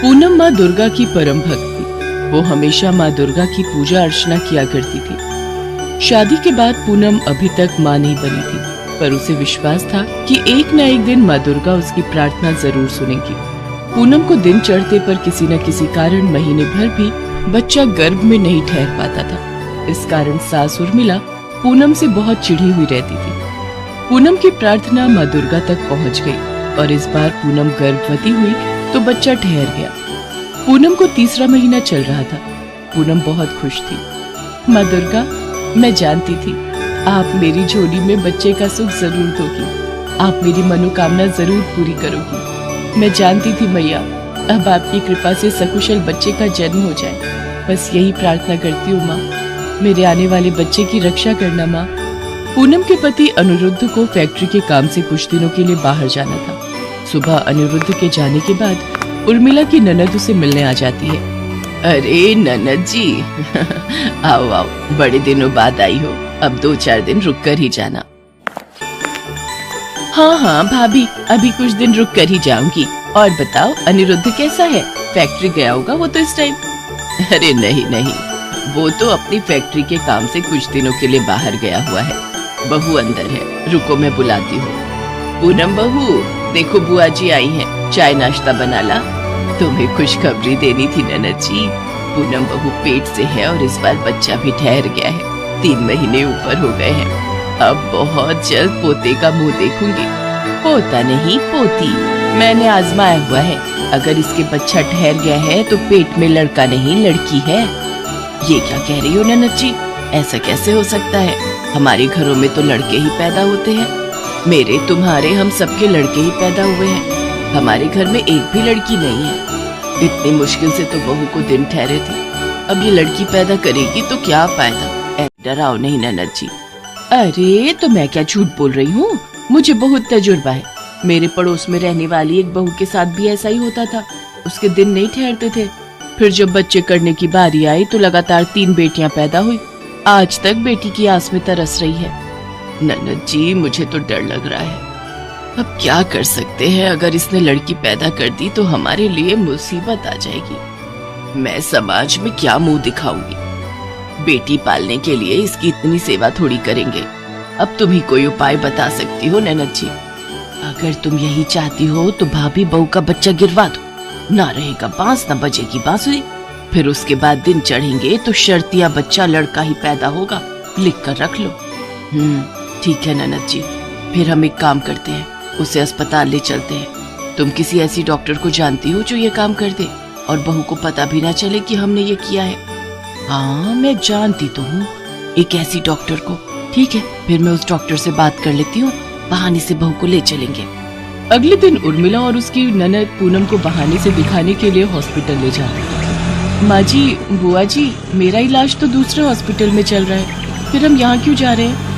पूनम माँ दुर्गा की परम भक्त थी। वो हमेशा माँ दुर्गा की पूजा अर्चना किया करती थी। शादी के बाद पूनम अभी तक माँ नहीं बनी थी, पर उसे विश्वास था कि एक न एक दिन माँ दुर्गा उसकी प्रार्थना जरूर सुनेगी। पूनम को दिन चढ़ते पर किसी न किसी कारण महीने भर भी बच्चा गर्भ में नहीं ठहर पाता था। इस कारण सास उर्मिला पूनम से बहुत चिढ़ी हुई रहती थी। पूनम की प्रार्थना माँ दुर्गा तक पहुँच गई और इस बार पूनम गर्भवती हुई तो बच्चा ठहर गया। पूनम को तीसरा महीना चल रहा था। पूनम बहुत खुश थी। माँ दुर्गा, मैं जानती थी आप मेरी झोली में बच्चे का सुख जरूर दोगी। आप मेरी मनोकामना जरूर पूरी करोगी। मैं जानती थी मैया, अब आपकी कृपा से सकुशल बच्चे का जन्म हो जाए। बस यही प्रार्थना करती हूँ माँ, मेरे आने वाले बच्चे की रक्षा करना माँ। पूनम के पति अनिरुद्ध को फैक्ट्री के काम से कुछ दिनों के लिए बाहर जाना था। सुबह अनिरुद्ध के जाने के बाद उर्मिला की ननद उसे मिलने आ जाती है। अरे ननद जी आओ आओ, बड़े दिनों बाद आई हो। अब 2-4 दिन रुक कर ही जाना। हाँ हाँ भाभी, अभी कुछ दिन रुक कर ही जाऊंगी। और बताओ अनिरुद्ध कैसा है? फैक्ट्री गया होगा वो तो इस टाइम। अरे नहीं नहीं, वो तो अपनी फैक्ट्री के काम से कुछ दिनों के लिए बाहर गया हुआ है। बहू अंदर है, रुको मैं बुलाती हूँ। पूनम बहू, देखो बुआ जी आई हैं, चाय नाश्ता बना ला। तुम्हें खुशखबरी देनी थी ननद जी। पूनम बहू पेट से है और इस बार बच्चा भी ठहर गया है। 3 महीने ऊपर हो गए हैं। अब बहुत जल्द पोते का मुंह देखूंगी। पोता नहीं पोती, मैंने आजमाया हुआ है। अगर इसके बच्चा ठहर गया है तो पेट में लड़का नहीं लड़की है। ये क्या कह रही हो ननद जी? ऐसा कैसे हो सकता है? हमारे घरों में तो लड़के ही पैदा होते हैं। मेरे, तुम्हारे, हम सबके लड़के ही पैदा हुए हैं। हमारे घर में एक भी लड़की नहीं है। इतनी मुश्किल से तो बहू को दिन ठहरे थे। अब ये लड़की पैदा करेगी तो क्या फायदा? डराओ नहीं ननद जी। अरे तो मैं क्या झूठ बोल रही हूँ, मुझे बहुत तजुर्बा है। मेरे पड़ोस में रहने वाली एक बहू के साथ भी ऐसा ही होता था। उसके दिन नहीं ठहरते थे। फिर जब बच्चे करने की बारी आई तो लगातार 3 बेटियां पैदा हुई। आज तक बेटी की आस में तरस रही है। ननद जी मुझे तो डर लग रहा है। अब क्या कर सकते हैं? अगर इसने लड़की पैदा कर दी तो हमारे लिए मुसीबत आ जाएगी। मैं समाज में क्या मुंह दिखाऊंगी? बेटी पालने के लिए इसकी इतनी सेवा थोड़ी करेंगे। अब तुम ही कोई उपाय बता सकती हो ननद जी। अगर तुम यही चाहती हो तो भाभी बहू का बच्चा गिरवा दो। ना रहेगा बांस, ना बजेगी बांसुरी। फिर उसके बाद दिन चढ़ेंगे तो शर्तिया बच्चा लड़का ही पैदा होगा। लिख कर रख लो। ठीक है ननद जी, फिर हम एक काम करते हैं, उसे अस्पताल ले चलते हैं। तुम किसी ऐसी डॉक्टर को जानती हो जो ये काम कर दे और बहू को पता भी ना चले कि हमने ये किया है? हाँ मैं जानती तो हूँ एक ऐसी डॉक्टर को। ठीक है, फिर मैं उस डॉक्टर से बात कर लेती हूँ। बहाने से बहू को ले चलेंगे। अगले दिन उर्मिला और उसकी ननद पूनम को बहाने से दिखाने के लिए हॉस्पिटल ले जाते। माँ जी, बुआ जी, मेरा इलाज तो दूसरे हॉस्पिटल में चल रहा है, फिर हम यहाँ क्यों जा रहे हैं?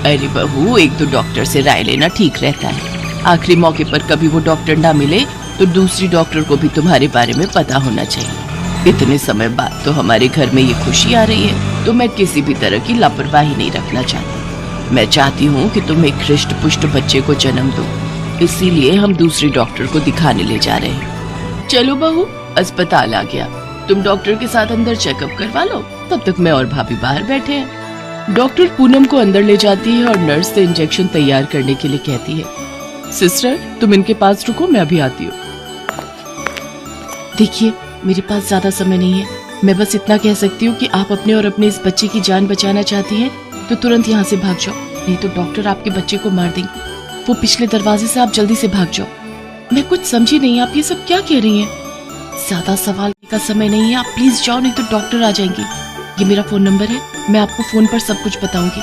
अरे बहू, एक तो डॉक्टर से राय लेना ठीक रहता है। आखिरी मौके पर कभी वो डॉक्टर ना मिले तो दूसरी डॉक्टर को भी तुम्हारे बारे में पता होना चाहिए। इतने समय बाद तो हमारे घर में ये खुशी आ रही है, तो मैं किसी भी तरह की लापरवाही नहीं रखना चाहती। मैं चाहती हूँ कि तुम एक हृष्ट पुष्ट बच्चे को जन्म दो, इसीलिए हम दूसरी डॉक्टर को दिखाने ले जा रहे हैं। चलो बहू, अस्पताल आ गया, तुम डॉक्टर के साथ अंदर चेकअप करवा लो, तब तक मैं और भाभी बाहर बैठे हैं। डॉक्टर पूनम को अंदर ले जाती है और नर्स से इंजेक्शन तैयार करने के लिए कहती है। सिस्टर, तुम इनके पास रुको, मैं अभी आती हूँ। देखिए, मेरे पास ज्यादा समय नहीं है। मैं बस इतना कह सकती हूँ कि आप अपने और अपने इस बच्चे की जान बचाना चाहती हैं तो तुरंत यहाँ से भाग जाओ, नहीं तो डॉक्टर आपके बच्चे को मार देंगे। वो पिछले दरवाजे से आप जल्दी से भाग जाओ। मैं कुछ समझी नहीं, आप ये सब क्या कह रही हैं? ज्यादा सवाल का समय नहीं है, आप प्लीज जाओ, नहीं तो डॉक्टर आ जाएंगे। ये मेरा फोन नंबर है, मैं आपको फोन पर सब कुछ बताऊंगी।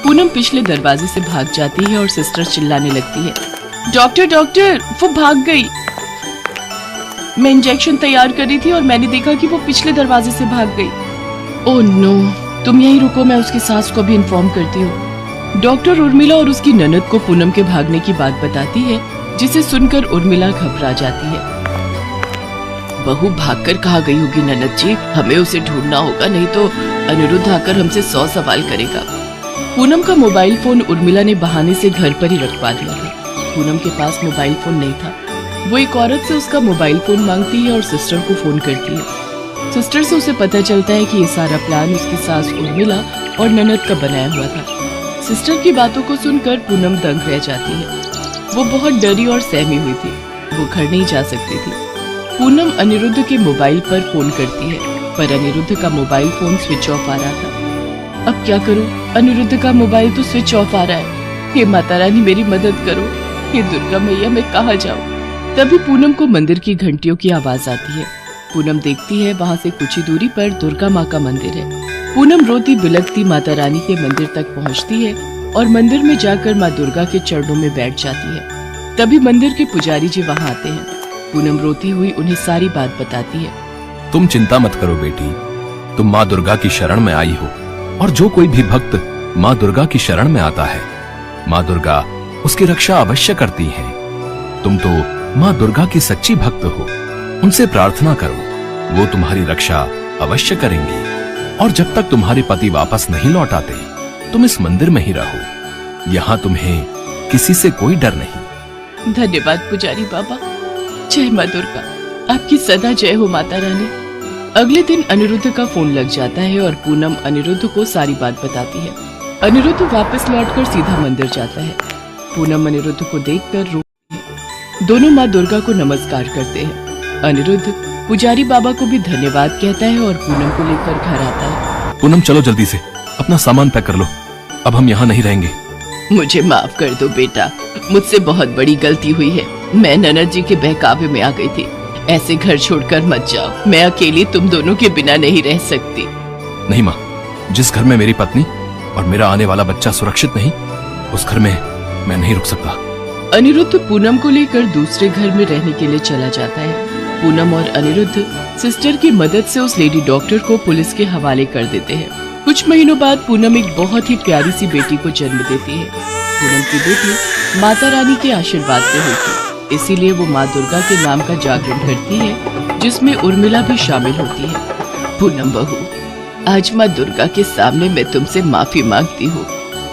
पूनम पिछले दरवाजे से भाग जाती है और सिस्टर चिल्लाने लगती है, डॉक्टर डॉक्टर, वो भाग गई। मैं इंजेक्शन तैयार कर रही थी और मैंने देखा कि वो पिछले दरवाजे से भाग गई। ओह नो, तुम यहीं रुको, मैं उसकी सास को भी इन्फॉर्म करती हूँ। डॉक्टर उर्मिला और उसकी ननद को पूनम के भागने की बात बताती है, जिसे सुनकर उर्मिला घबरा जाती है। बहू भागकर कहाँ गई होगी ननद जी? हमें उसे ढूंढना होगा, नहीं तो अनिरुद्ध आकर हमसे 100 सवाल करेगा। पूनम का मोबाइल फोन उर्मिला ने बहाने से घर पर ही रखवा दिया था। पूनम के पास मोबाइल फोन नहीं था, वो एक औरत से उसका मोबाइल फोन मांगती है और सिस्टर को फोन करती है। सिस्टर से उसे पता चलता है कि ये सारा प्लान उसकी सास उर्मिला और ननद का बनाया हुआ था। सिस्टर की बातों को सुनकर पूनम दंग रह जाती है। वो बहुत डरी और सहमी हुई थी। वो घर नहीं जा सकती थी। पूनम अनिरुद्ध के मोबाइल पर फोन करती है, पर अनिरुद्ध का मोबाइल फोन स्विच ऑफ आ रहा था। अब क्या करूं? अनिरुद्ध का मोबाइल तो स्विच ऑफ आ रहा है। हे माता रानी मेरी मदद करो। हे दुर्गा मैया मैं कहाँ जाऊं? तभी पूनम को मंदिर की घंटियों की आवाज आती है। पूनम देखती है वहाँ से कुछ ही दूरी पर दुर्गा माँ का मंदिर है। पूनम रोती बिलखती माता रानी के मंदिर तक पहुँचती है और मंदिर में जाकर माँ दुर्गा के चरणों में बैठ जाती है। तभी मंदिर के पुजारी जी वहाँ आते हैं। पूनम रोती हुई उन्हें सारी बात बताती है। तुम चिंता मत करो बेटी, तुम माँ दुर्गा की शरण में आई हो और जो कोई भी भक्त माँ दुर्गा की शरण में आता है, माँ दुर्गा उसकी रक्षा अवश्य करती है। तुम तो माँ दुर्गा की सच्ची भक्त हो, उनसे प्रार्थना करो, वो तुम्हारी रक्षा अवश्य करेंगी। और जब तक तुम्हारे पति वापस नहीं लौट आते, तुम इस मंदिर में ही रहो। यहाँ तुम्हें किसी से कोई डर नहीं। धन्यवाद पुजारी बाबा। जय माँ दुर्गा, आपकी सदा जय हो माता रानी। अगले दिन अनिरुद्ध का फोन लग जाता है और पूनम अनिरुद्ध को सारी बात बताती है। अनिरुद्ध वापस लौटकर सीधा मंदिर जाता है। पूनम अनिरुद्ध को देखकर रोती है। दोनों माँ दुर्गा को नमस्कार करते हैं। अनिरुद्ध पुजारी बाबा को भी धन्यवाद कहता है और पूनम को लेकर घर आता है। पूनम चलो जल्दी से अपना सामान पैक कर लो, अब हम यहाँ नहीं रहेंगे। मुझे माफ कर दो बेटा, मुझसे बहुत बड़ी गलती हुई है। मैं ननद जी के बहकावे में आ गई थी। ऐसे घर छोड़कर मत जाओ, मैं अकेली तुम दोनों के बिना नहीं रह सकती। नहीं माँ, जिस घर में मेरी पत्नी और मेरा आने वाला बच्चा सुरक्षित नहीं, उस घर में मैं नहीं रुक सकता। अनिरुद्ध पूनम को लेकर दूसरे घर में रहने के लिए चला जाता है। पूनम और अनिरुद्ध सिस्टर की मदद से उस लेडी डॉक्टर को पुलिस के हवाले कर देते हैं। कुछ महीनों बाद पूनम एक बहुत ही प्यारी सी बेटी को जन्म देती है। पूनम की बेटी माता रानी के आशीर्वाद से हुई थी, इसीलिए वो माँ दुर्गा के नाम का जागरण करती है, जिसमें उर्मिला भी शामिल होती है। पूनम बहू, आज माँ दुर्गा के सामने मैं तुमसे माफी मांगती हूँ।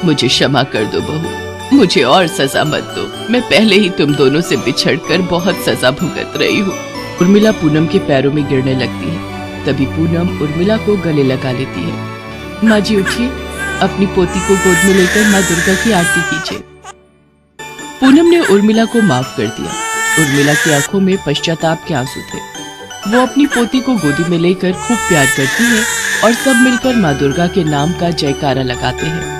मुझे क्षमा कर दो बहू, मुझे और सजा मत दो। मैं पहले ही तुम दोनों से बिछड़कर बहुत सजा भुगत रही हूँ। उर्मिला पूनम के पैरों में गिरने लगती है। तभी पूनम उर्मिला को गले लगा लेती है। माँ जी उठिए, अपनी पोती को गोद में लेकर माँ दुर्गा की आरती कीजिए। पूनम ने उर्मिला को माफ कर दिया। उर्मिला की आंखों में पश्चाताप के आंसू थे। वो अपनी पोती को गोदी में लेकर खूब प्यार करती है और सब मिलकर माँ दुर्गा के नाम का जयकारा लगाते हैं।